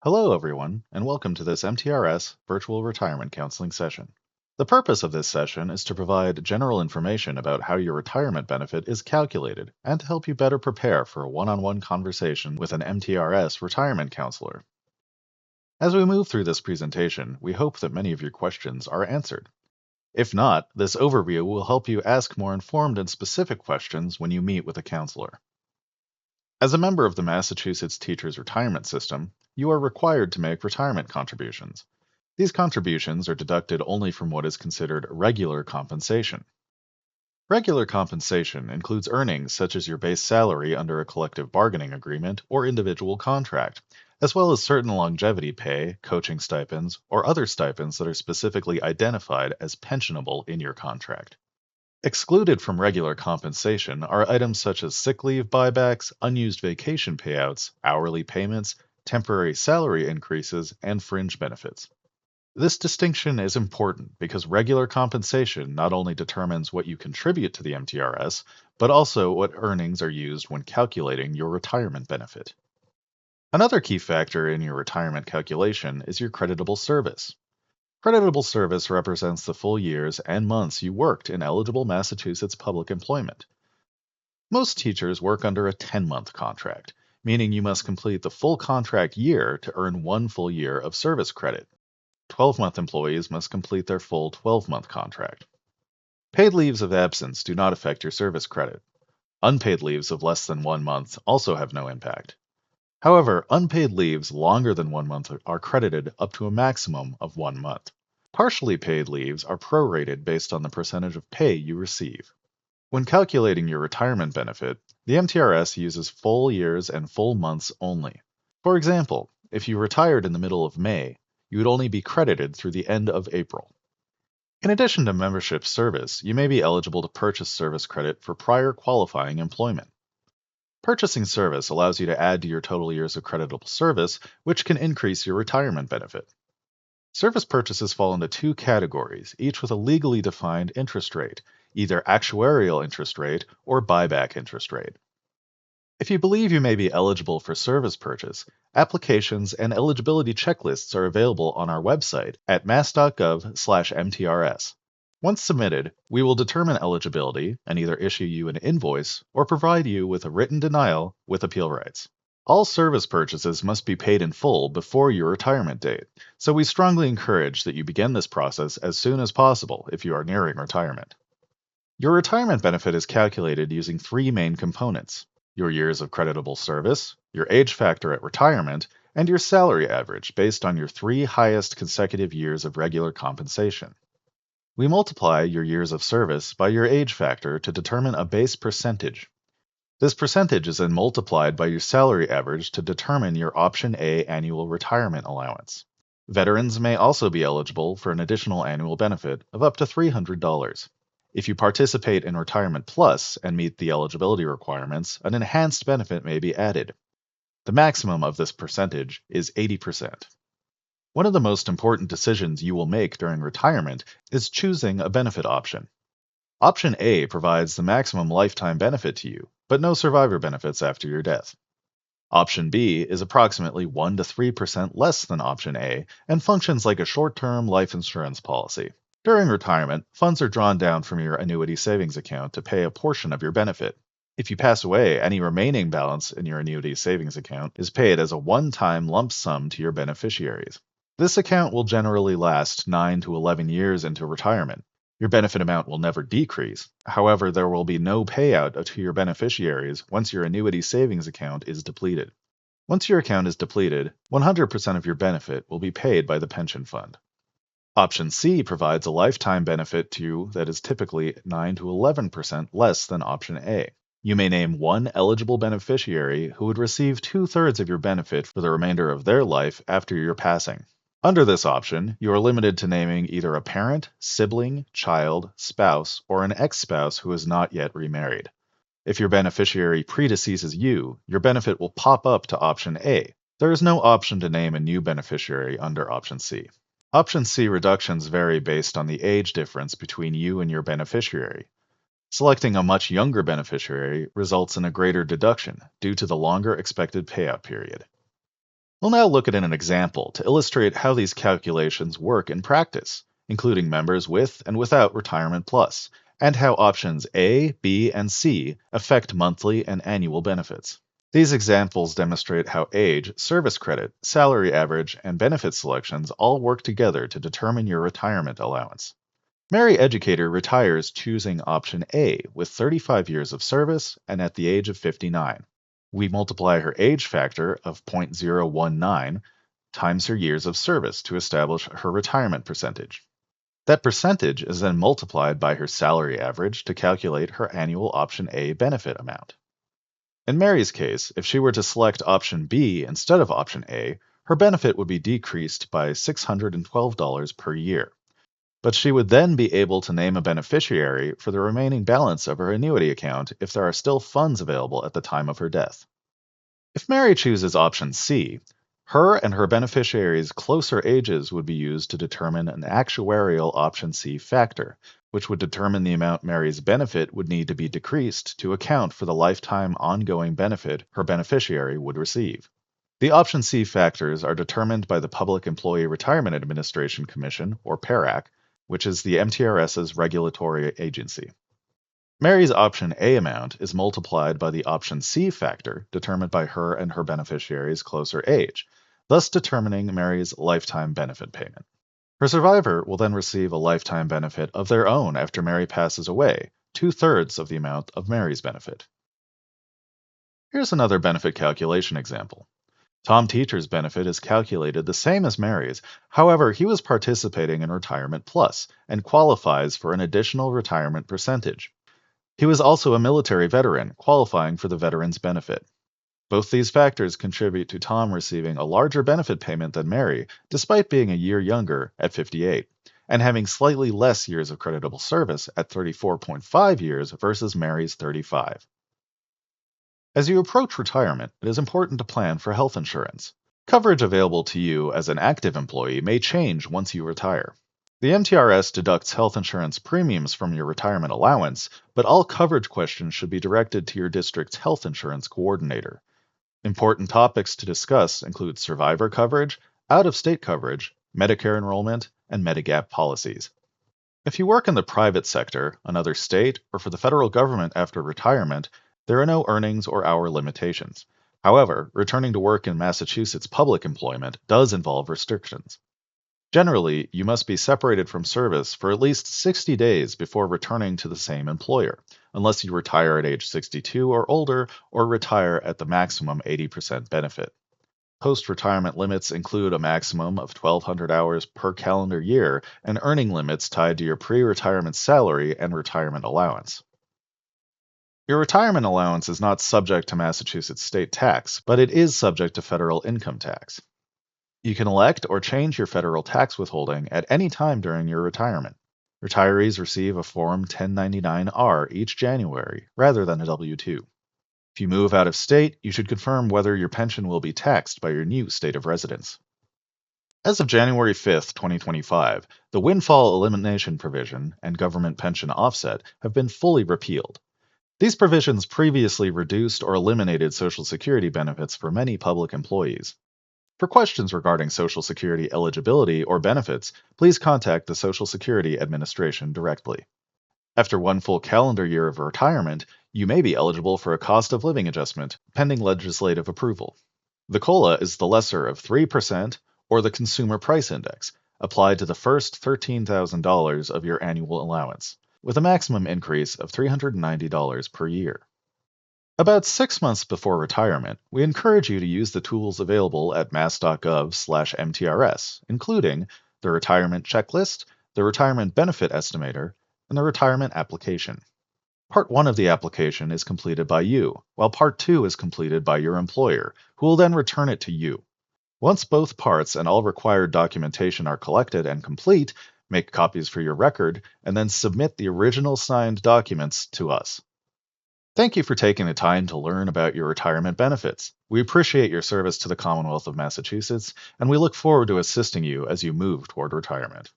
Hello, everyone, and welcome to this MTRS virtual retirement counseling session. The purpose of this session is to provide general information about how your retirement benefit is calculated and to help you better prepare for a one-on-one conversation with an MTRS retirement counselor. As we move through this presentation, we hope that many of your questions are answered. If not, this overview will help you ask more informed and specific questions when you meet with a counselor. As a member of the Massachusetts Teachers Retirement System, you are required to make retirement contributions. These contributions are deducted only from what is considered regular compensation. Regular compensation includes earnings such as your base salary under a collective bargaining agreement or individual contract, as well as certain longevity pay, coaching stipends, or other stipends that are specifically identified as pensionable in your contract. Excluded from regular compensation are items such as sick leave buybacks, unused vacation payouts, hourly payments, temporary salary increases, and fringe benefits. This distinction is important because regular compensation not only determines what you contribute to the MTRS, but also what earnings are used when calculating your retirement benefit. Another key factor in your retirement calculation is your creditable service. Creditable service represents the full years and months you worked in eligible Massachusetts public employment. Most teachers work under a 10-month contract, meaning you must complete the full contract year to earn one full year of service credit. 12-month employees must complete their full 12-month contract. Paid leaves of absence do not affect your service credit. Unpaid leaves of less than 1 month also have no impact. However, unpaid leaves longer than 1 month are credited up to a maximum of 1 month. Partially paid leaves are prorated based on the percentage of pay you receive. When calculating your retirement benefit, the MTRS uses full years and full months only. For example, if you retired in the middle of May, you would only be credited through the end of April. In addition to membership service, you may be eligible to purchase service credit for prior qualifying employment. Purchasing service allows you to add to your total years of creditable service, which can increase your retirement benefit. Service purchases fall into two categories, each with a legally defined interest rate, either actuarial interest rate or buyback interest rate. If you believe you may be eligible for service purchase, applications and eligibility checklists are available on our website at mass.gov/MTRS. Once submitted, we will determine eligibility and either issue you an invoice or provide you with a written denial with appeal rights. All service purchases must be paid in full before your retirement date, so we strongly encourage that you begin this process as soon as possible if you are nearing retirement. Your retirement benefit is calculated using three main components: your years of creditable service, your age factor at retirement, and your salary average based on your 3 highest consecutive years of regular compensation. We multiply your years of service by your age factor to determine a base percentage. This percentage is then multiplied by your salary average to determine your Option A annual retirement allowance. Veterans may also be eligible for an additional annual benefit of up to $300. If you participate in Retirement Plus and meet the eligibility requirements, an enhanced benefit may be added. The maximum of this percentage is 80%. One of the most important decisions you will make during retirement is choosing a benefit option. Option A provides the maximum lifetime benefit to you, but no survivor benefits after your death. Option B is approximately 1 to 3% less than Option A and functions like a short-term life insurance policy. During retirement, funds are drawn down from your annuity savings account to pay a portion of your benefit. If you pass away, any remaining balance in your annuity savings account is paid as a one-time lump sum to your beneficiaries. This account will generally last 9 to 11 years into retirement. Your benefit amount will never decrease. However, there will be no payout to your beneficiaries once your annuity savings account is depleted. Once your account is depleted, 100% of your benefit will be paid by the pension fund. Option C provides a lifetime benefit to you that is typically 9 to 11% less than Option A. You may name one eligible beneficiary who would receive 2/3 of your benefit for the remainder of their life after your passing. Under this option, you are limited to naming either a parent, sibling, child, spouse, or an ex-spouse who is not yet remarried. If your beneficiary predeceases you, your benefit will pop up to Option A. There is no option to name a new beneficiary under Option C. Option C reductions vary based on the age difference between you and your beneficiary. Selecting a much younger beneficiary results in a greater deduction due to the longer expected payout period. We'll now look at an example to illustrate how these calculations work in practice, including members with and without Retirement Plus, and how options A, B, and C affect monthly and annual benefits. These examples demonstrate how age, service credit, salary average, and benefit selections all work together to determine your retirement allowance. Mary Educator retires choosing option A with 35 years of service and at the age of 59. We multiply her age factor of 0.019 times her years of service to establish her retirement percentage. That percentage is then multiplied by her salary average to calculate her annual option A benefit amount. In Mary's case, if she were to select option B instead of option A, her benefit would be decreased by $612 per year. But she would then be able to name a beneficiary for the remaining balance of her annuity account if there are still funds available at the time of her death. If Mary chooses option C, her and her beneficiary's closer ages would be used to determine an actuarial option C factor, which would determine the amount Mary's benefit would need to be decreased to account for the lifetime ongoing benefit her beneficiary would receive. The option C factors are determined by the Public Employee Retirement Administration Commission, or PERAC, which is the MTRS's regulatory agency. Mary's option A amount is multiplied by the option C factor determined by her and her beneficiary's closer age, thus determining Mary's lifetime benefit payment. Her survivor will then receive a lifetime benefit of their own after Mary passes away, 2/3 of the amount of Mary's benefit. Here's another benefit calculation example. Tom Teacher's benefit is calculated the same as Mary's, however, he was participating in Retirement Plus and qualifies for an additional retirement percentage. He was also a military veteran, qualifying for the veteran's benefit. Both these factors contribute to Tom receiving a larger benefit payment than Mary, despite being a year younger at 58, and having slightly less years of creditable service at 34.5 years versus Mary's 35. As you approach retirement, it is important to plan for health insurance. Coverage available to you as an active employee may change once you retire. The MTRS deducts health insurance premiums from your retirement allowance, but all coverage questions should be directed to your district's health insurance coordinator. Important topics to discuss include survivor coverage, out-of-state coverage, Medicare enrollment, and Medigap policies. If you work in the private sector, another state, or for the federal government after retirement, there are no earnings or hour limitations. However, returning to work in Massachusetts public employment does involve restrictions. Generally, you must be separated from service for at least 60 days before returning to the same employer, unless you retire at age 62 or older or retire at the maximum 80% benefit. Post-retirement limits include a maximum of 1,200 hours per calendar year and earning limits tied to your pre-retirement salary and retirement allowance. Your retirement allowance is not subject to Massachusetts state tax, but it is subject to federal income tax. You can elect or change your federal tax withholding at any time during your retirement. Retirees receive a Form 1099-R each January, rather than a W-2. If you move out of state, you should confirm whether your pension will be taxed by your new state of residence. As of January 5, 2025, the windfall elimination provision and government pension offset have been fully repealed. These provisions previously reduced or eliminated Social Security benefits for many public employees. For questions regarding Social Security eligibility or benefits, please contact the Social Security Administration directly. After one full calendar year of retirement, you may be eligible for a cost of living adjustment, pending legislative approval. The COLA is the lesser of 3% or the Consumer Price Index, applied to the first $13,000 of your annual allowance, with a maximum increase of $390 per year. About 6 months before retirement, we encourage you to use the tools available at mass.gov/MTRS, including the Retirement Checklist, the Retirement Benefit Estimator, and the Retirement Application. Part 1 of the application is completed by you, while Part 2 is completed by your employer, who will then return it to you. Once both parts and all required documentation are collected and complete, make copies for your record, and then submit the original signed documents to us. Thank you for taking the time to learn about your retirement benefits. We appreciate your service to the Commonwealth of Massachusetts, and we look forward to assisting you as you move toward retirement.